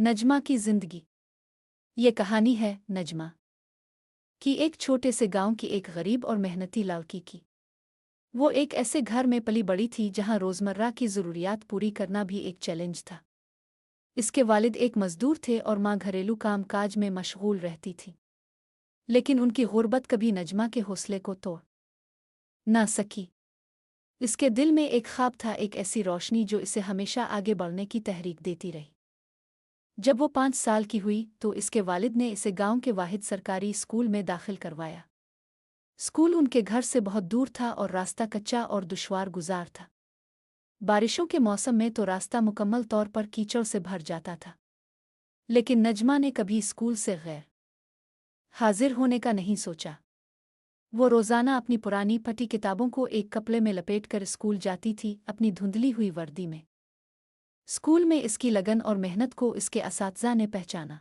नजमा की जिंदगी। ये कहानी है नजमा की, एक छोटे से गांव की एक गरीब और मेहनती लड़की की। वो एक ऐसे घर में पली बड़ी थी जहां रोजमर्रा की जरूरियात पूरी करना भी एक चैलेंज था। इसके वालिद एक मजदूर थे और माँ घरेलू काम काज में मशगूल रहती थी। लेकिन उनकी गुर्बत कभी नजमा के हौसले को तोड़ ना सकी। इसके दिल में एक ख्वाब था, एक ऐसी रोशनी जो इसे हमेशा आगे बढ़ने की तहरीक देती रही। जब वो 5 साल की हुई तो इसके वालिद ने इसे गांव के वाहिद सरकारी स्कूल में दाखिल करवाया। स्कूल उनके घर से बहुत दूर था और रास्ता कच्चा और दुश्वार गुजार था। बारिशों के मौसम में तो रास्ता मुकम्मल तौर पर कीचड़ से भर जाता था। लेकिन नजमा ने कभी स्कूल से गैर हाजिर होने का नहीं सोचा। वो रोज़ाना अपनी पुरानी फटी किताबों को एक कपड़े में लपेटकर स्कूल जाती थी, अपनी धुंधली हुई वर्दी में। स्कूल में इसकी लगन और मेहनत को इसके असातिज़ा ने पहचाना।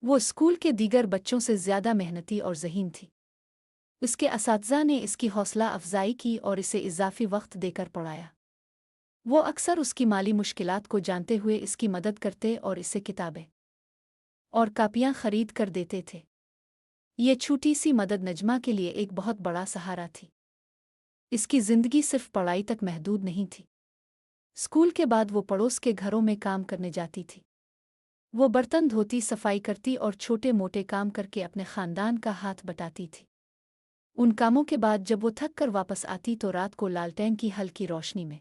वो स्कूल के दीगर बच्चों से ज़्यादा मेहनती और ज़हीन थी। उसके असातिज़ा ने इसकी हौसला अफजाई की और इसे इजाफी वक्त देकर पढ़ाया। वो अक्सर उसकी माली मुश्किलात को जानते हुए इसकी मदद करते और इसे किताबें और कापियाँ खरीद कर देते थे। ये छोटी सी मदद नजमा के लिए एक बहुत बड़ा सहारा थी। इसकी जिंदगी सिर्फ पढ़ाई तक महदूद नहीं थी। स्कूल के बाद वो पड़ोस के घरों में काम करने जाती थी। वो बर्तन धोती, सफाई करती और छोटे मोटे काम करके अपने खानदान का हाथ बटाती थी। उन कामों के बाद जब वो थक कर वापस आती तो रात को लालटेन की हल्की रोशनी में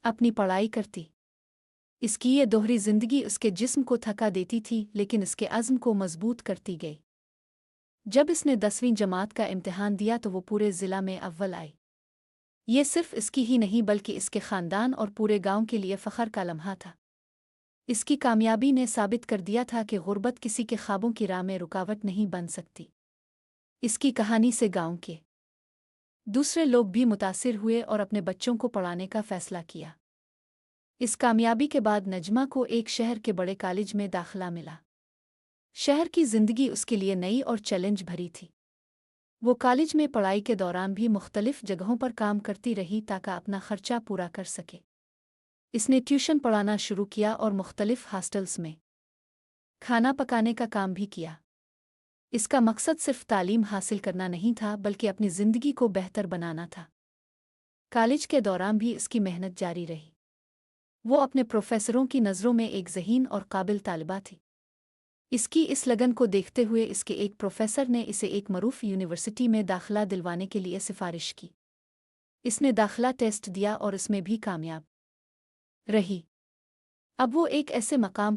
अपनी पढ़ाई करती। इसकी ये दोहरी जिंदगी उसके जिस्म को थका देती थी, लेकिन इसके अज़्म को मजबूत करती गई। जब इसने 10वीं जमात का इम्तिहान दिया तो वो पूरे ज़िला में अव्वल आई। ये सिर्फ इसकी ही नहीं बल्कि इसके खानदान और पूरे गांव के लिए फ़ख्र का लम्हा था। इसकी कामयाबी ने साबित कर दिया था कि गुर्बत किसी के ख्वाबों की राह में रुकावट नहीं बन सकती। इसकी कहानी से गांव के दूसरे लोग भी मुतासिर हुए और अपने बच्चों को पढ़ाने का फ़ैसला किया। इस कामयाबी के बाद नजमा को एक शहर के बड़े कॉलेज में दाखिला मिला। शहर की जिंदगी उसके लिए नई और चैलेंज भरी थी। वो कॉलेज में पढ़ाई के दौरान भी मुख्तलिफ जगहों पर काम करती रही ताकि अपना खर्चा पूरा कर सके। इसने ट्यूशन पढ़ाना शुरू किया और मुख्तलिफ हॉस्टल्स में खाना पकाने का काम भी किया। इसका मकसद सिर्फ तालीम हासिल करना नहीं था बल्कि अपनी ज़िंदगी को बेहतर बनाना था। कॉलेज के दौरान भी इसकी मेहनत जारी रही। वो अपने प्रोफेसरों की नज़रों में एक ज़हीन और काबिल तालिबा थी। इसकी इस लगन को देखते हुए इसके एक प्रोफेसर ने इसे एक मरूफ यूनिवर्सिटी में दाखिला दिलवाने के लिए सिफारिश की। इसने दाखिला टेस्ट दिया और इसमें भी कामयाब रही। अब वो एक ऐसे मकाम